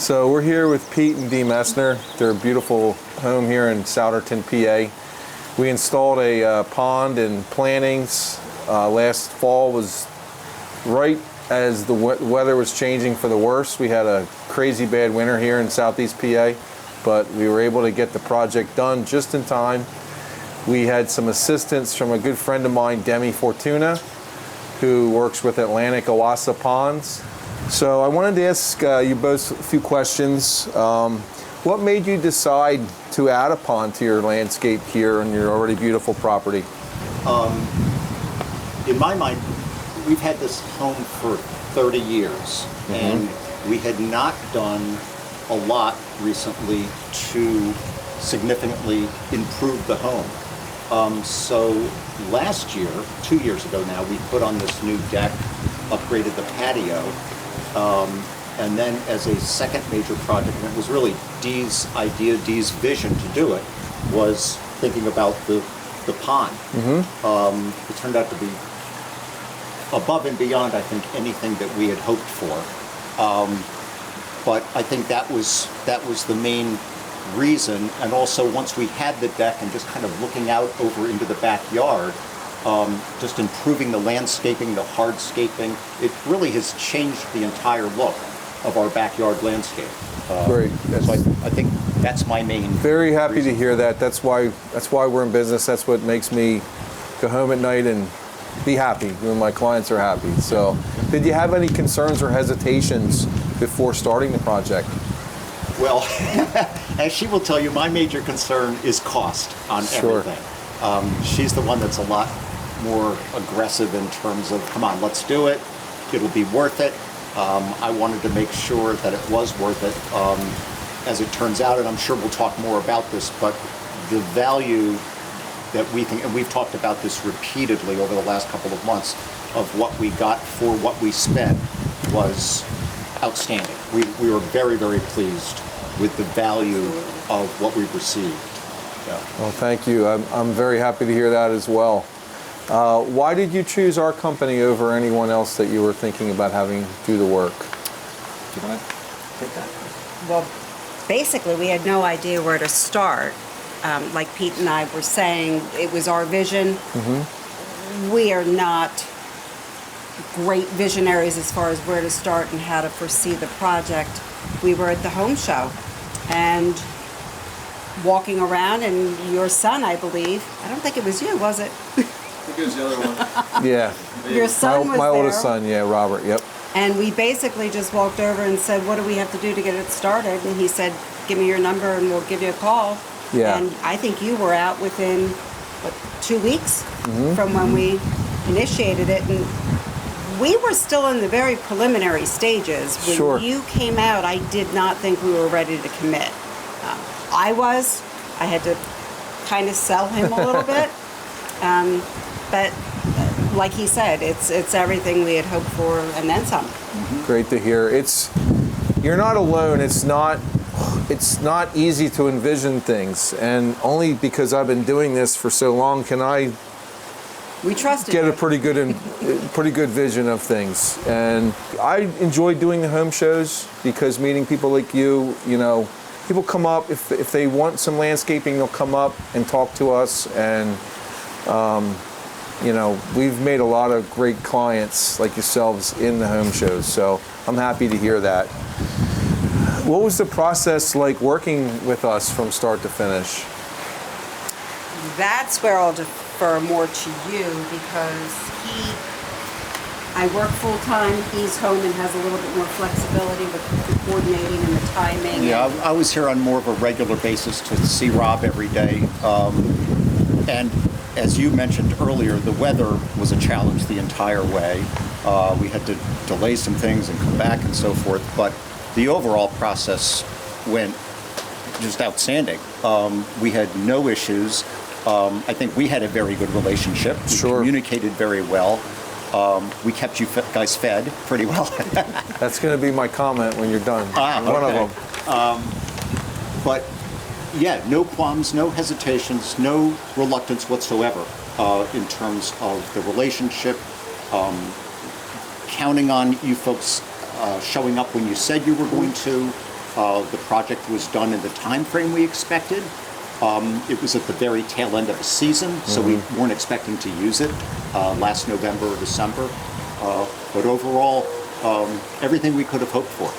So we're here with Pete and Dee Messner. They're a beautiful home here in Souderton, PA. We installed a pond and plantings last fall. Was right as the weather was changing for the worse. We had a crazy bad winter here in Southeast PA, but we were able to get the project done just in time. We had some assistance from a good friend of mine, Demi Fortuna, who works with Atlantic Owasso Ponds. So I wanted to ask you both a few questions. What made you decide to add a pond to your landscape here on your already beautiful property? In my mind, we've had this home for 30 years, and we had not done a lot recently to significantly improve the home. So last year, 2 years ago now, we put on this new deck, upgraded the patio, and then as a second major project, and it was really Dee's idea, Dee's vision to do it, was thinking about the pond. It turned out to be above and beyond, I think, anything that we had hoped for. But I think that was the main reason. And also, once we had the deck and just kind of looking out over into the backyard, just improving the landscaping, the hardscaping, it really has changed the entire look of our backyard landscape. Great. So I think that's my main Very happy reason. to hear that. That's why we're in business. That's what makes me go home at night and be happy when my clients are happy. So, did you have any concerns or hesitations before starting the project? Well, as she will tell you, my major concern is cost on everything. She's the one that's a lot more aggressive in terms of, come on, let's do it. It'll be worth it. I wanted to make sure that it was worth it. As it turns out, and I'm sure we'll talk more about this, but the value that we think, and we've talked about this repeatedly over the last couple of months, of what we got for what we spent was outstanding. We were very, very pleased with the value of what we've received. Yeah. Well, thank you. I'm very happy to hear that as well. Why did you choose our company over anyone else that you were thinking about having do the work? Do you want to take that? Well, basically, we had no idea where to start. Like Pete and I were saying, it was our vision. We are not great visionaries as far as where to start and how to foresee the project. We were at the home show and walking around, and your son, I believe, I don't think it was you, was it? I think it was the other one. Yeah. Your son was my there. oldest son, yeah, Robert, yep. And we basically just walked over and said, what do we have to do to get it started? And he said, give me your number and we'll give you a call. Yeah. And I think you were out within, 2 weeks from when we initiated it. And we were still in the very preliminary stages. When Sure. you came out, I did not think we were ready to commit. I had to kind of sell him a little bit. But like he said, it's everything we had hoped for and then some. Great to hear. You're not alone. It's not easy to envision things, and only because I've been doing this for so long can I We trusted get you. a pretty good vision of things. And I enjoy doing the home shows because meeting people like you know, people come up if they want some landscaping, they'll come up and talk to us. And you know, we've made a lot of great clients like yourselves in the home shows, so I'm happy to hear that. What was the process like working with us from start to finish? That's where I'll defer more to you because I work full time, he's home and has a little bit more flexibility with the coordinating and the timing. Yeah, I was here on more of a regular basis to see Rob every day. And as you mentioned earlier, the weather was a challenge the entire way. We had to delay some things and come back and so forth, but the overall process went just outstanding. We had no issues. I think we had a very good relationship. We Sure. communicated very well. We kept you guys fed pretty well. That's going to be my comment when you're done. One okay. of them. But yeah, no qualms, no hesitations, no reluctance whatsoever in terms of the relationship. Counting on you folks showing up when you said you were going to. The project was done in the time frame we expected. It was at the very tail end of the season, so we weren't expecting to use it last November or December. But overall, everything we could have hoped for.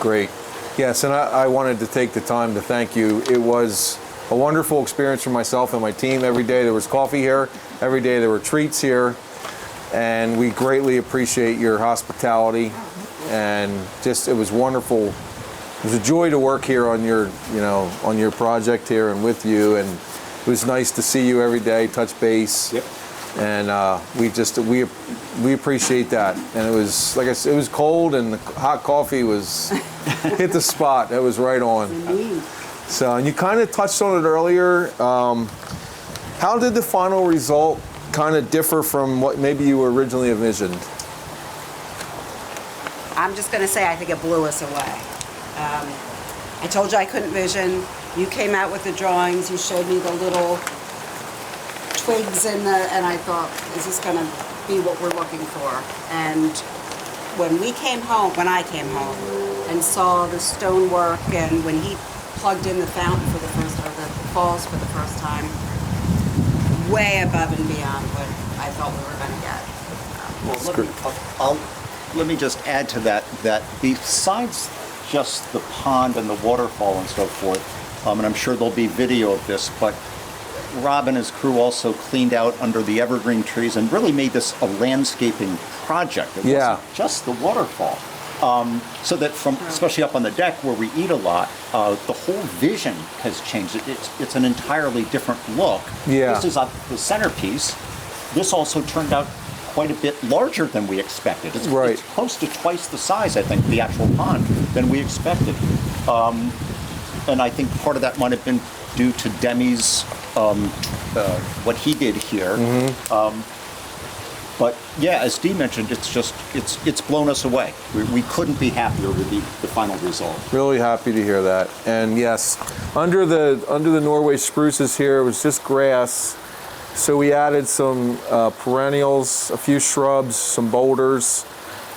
Great. Yes, and I wanted to take the time to thank you. It was a wonderful experience for myself and my team. Every day there was coffee here. Every day there were treats here. And we greatly appreciate your hospitality. And just, it was wonderful. It was a joy to work here on your, on your project here and with you. And it was nice to see you every day, touch base. Yep. And we appreciate that. And it was, like I said, it was cold, and the hot coffee was hit the spot. That was right on. Indeed. So, and you kind of touched on it earlier. How did the final result kind of differ from what maybe you originally envisioned? I'm just going to say I think it blew us away. I told you I couldn't vision. You came out with the drawings. You showed me the little twigs and I thought, is this going to be what we're looking for? And when I came home and saw the stonework, and when he plugged in the fountain for the first, or the falls for the first time, way above and beyond what I thought we were going to get. Let me just add to that besides just the pond and the waterfall and so forth, and I'm sure there'll be video of this, but Rob and his crew also cleaned out under the evergreen trees and really made this a landscaping project. It wasn't just the waterfall. So that especially up on the deck where we eat a lot, the whole vision has changed. It's an entirely different look. Yeah. This is the centerpiece. This also turned out quite a bit larger than we expected. It's close to twice the size, I think, the actual pond than we expected. And I think part of that might have been due to Demi's, what he did here. But yeah, as Dee mentioned, it's blown us away. We couldn't be happier with the final result. Really happy to hear that. And yes, under the Norway spruces here, it was just grass. So we added some perennials, a few shrubs, some boulders,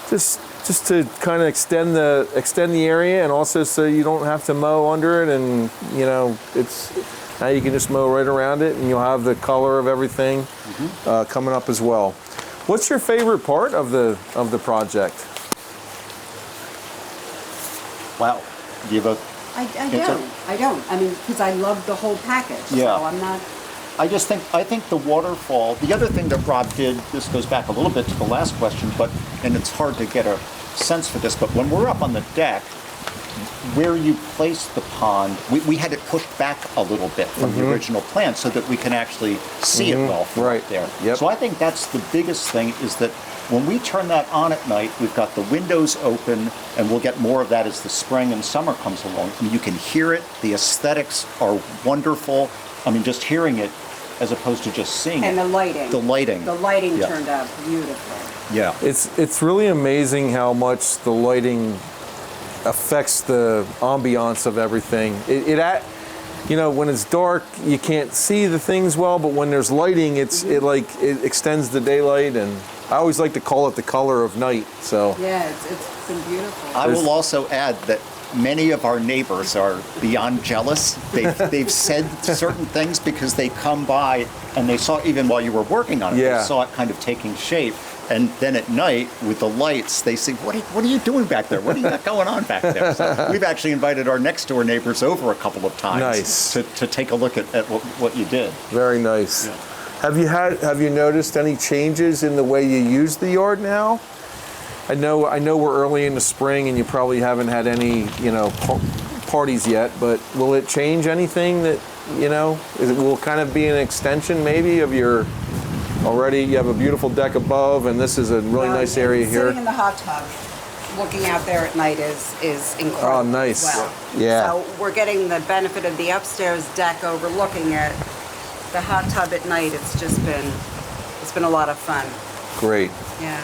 just to kind of extend the area, and also so you don't have to mow under it, and now you can just mow right around it, and you'll have the color of everything coming up as well. What's your favorite part of the project? Wow, do you have I don't. I mean, because I love the whole package. Yeah. So I'm not. I think the waterfall, the other thing that Rob did, this goes back a little bit to the last question, and it's hard to get a sense for this, but when we're up on the deck, where you place the pond, we had it pushed back a little bit from the original plan so that we can actually see it well from up there. Yep. So I think that's the biggest thing, is that when we turn that on at night, we've got the windows open, and we'll get more of that as the spring and summer comes along. I mean, you can hear it. The aesthetics are wonderful. I mean, just hearing it as opposed to just seeing And it. the lighting. The lighting. The lighting Yeah. turned out beautiful. Yeah. It's really amazing how much the lighting affects the ambiance of everything. When it's dark, you can't see the things well, but when there's lighting, it extends the daylight, and I always like to call it the color of night. So Yeah, it's been beautiful. I will also add that many of our neighbors are beyond jealous. They've said certain things because they come by and they saw, even while you were working on it, Yeah. they saw it kind of taking shape. And then at night, with the lights, they say, what are you doing back there? What do you got going on back there? So we've actually invited our next door neighbors over a couple of times Nice. to take a look at what you did. very nice. Yeah. Have you noticed any changes in the way you use the yard now? I know we're early in the spring, and you probably haven't had any parties yet, but will it change anything that will kind of be an extension maybe of your already? You have a beautiful deck above, and this is a really nice area here. Sitting in the hot tub, looking out there at night is incredible. Oh, nice. as well. Yeah. So we're getting the benefit of the upstairs deck overlooking it. The hot tub at night, it's been a lot of fun. Great. Yeah.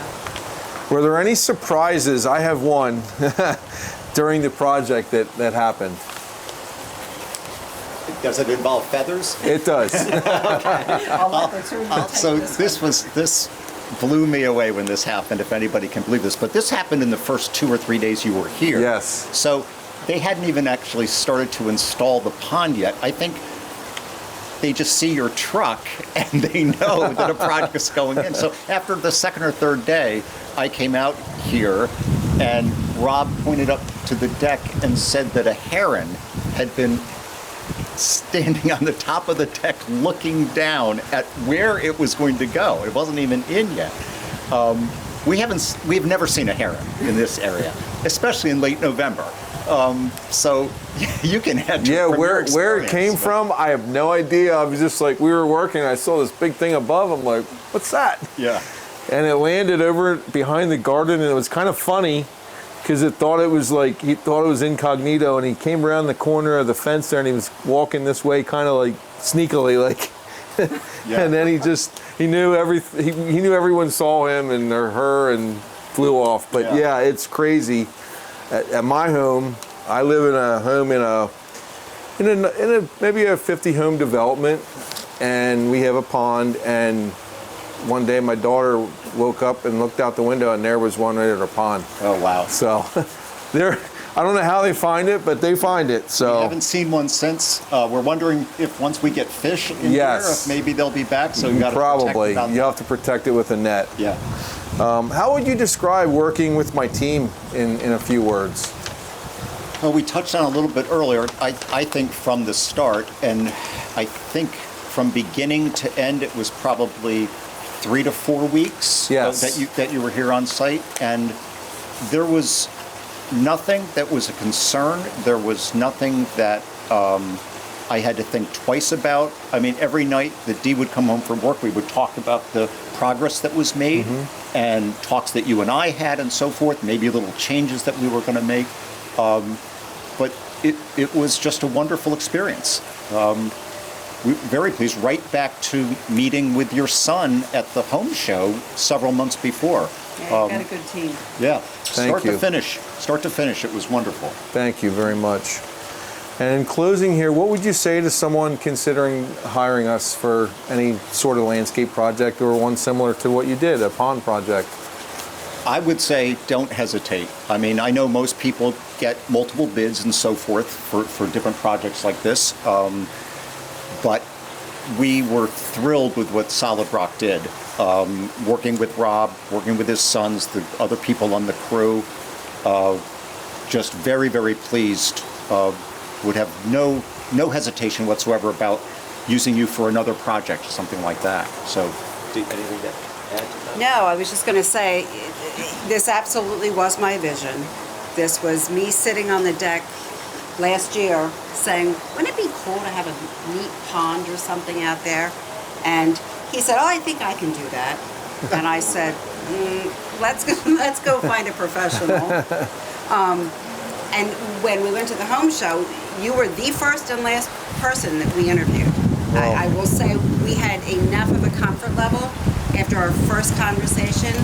Were there any surprises? I have one during the project that happened. Does it involve feathers? It does. I'll let the two of you take So this this blew me away when this happened, if anybody can believe this. But this happened in the first 2 or 3 days you were here. Yes. So they hadn't even actually started to install the pond yet. I think they just see your truck and they know that a project is going in. So after the second or third day, I came out here and Rob pointed up to the deck and said that a heron had been standing on the top of the deck looking down at where it was going to go. It wasn't even in yet. We've never seen a heron in this area, especially in late November. So you can head to Yeah, from your where it experience, came but- from, I have no idea. I was just like, we were working, I saw this big thing above. I'm like, what's that? Yeah. And it landed over behind the garden, and it was kind of funny because he thought it was incognito, and he came around the corner of the fence there, and he was walking this way, kind of like sneakily, like. Yeah. And then he knew he knew everyone saw him and or her and flew off. But yeah, it's crazy. At my home, I live in a home in a maybe a 50 home development, and we have a pond. And one day my daughter woke up and looked out the window, and there was one right at our pond. Oh, wow. So I don't know how they find it, but they find it. We So haven't seen one since. We're wondering if once we get fish in Yes. here, if maybe they'll be back. So you got to probably you have to protect it with a net. Yeah. How would you describe working with my team in a few words? Well, we touched on it a little bit earlier. I think from the start, and I think from beginning to end, it was probably 3 to 4 weeks Yes. that you were here on site, and there was nothing that was a concern. There was nothing that I had to think twice about. I mean, every night that Dee would come home from work, we would talk about the progress that was made and talks that you and I had and so forth, maybe little changes that we were going to make. But it was just a wonderful experience. We're very pleased, right back to meeting with your son at the home show several months before. Yeah, you've got a good team. Yeah, Thank you. Start to finish, it was wonderful. Thank you very much. And in closing here, what would you say to someone considering hiring us for any sort of landscape project or one similar to what you did, a pond project? I would say don't hesitate. I mean, I know most people get multiple bids and so forth for different projects like this, but we were thrilled with what Solid Rock did. Working with Rob, working with his sons, the other people on the crew, just very, very pleased. Would have no hesitation whatsoever about using you for another project or something like that. So, anything to add to that? No, I was just going to say, this absolutely was my vision. This was me sitting on the deck last year saying, wouldn't it be cool to have a neat pond or something out there? And he said, oh, I think I can do that. And I said, let's go find a professional. And when we went to the home show, you were the first and last person that we interviewed. Wow. I will say we had enough of a comfort level after our first conversation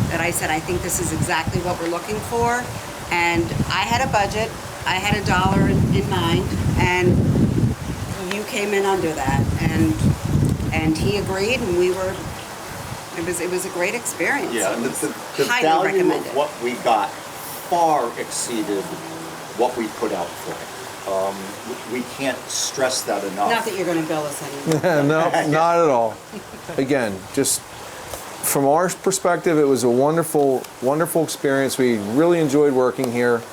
that I said, I think this is exactly what we're looking for. And I had a budget, I had $1 in mind, and you came in under that. And he agreed, and it was a great experience. Yeah, It and was the highly value recommended. of what we got far exceeded what we put out for it. We can't stress that enough. Not that you're going to bill us anymore. No, not at all. Again, just from our perspective, it was a wonderful, wonderful experience. We really enjoyed working here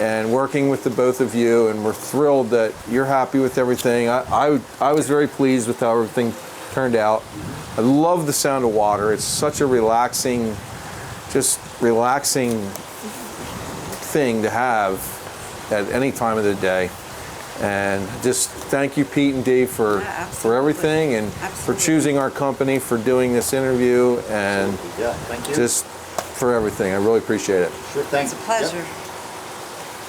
and working with the both of you, and we're thrilled that you're happy with everything. I was very pleased with how everything turned out. I love the sound of water. It's such a relaxing thing to have at any time of the day. And just thank you, Pete and Dee, for absolutely. everything, and for Absolutely. choosing our company, for doing this interview, and Yeah, thank you. just for everything. I really appreciate it. Sure, thanks. It's a pleasure. Yep.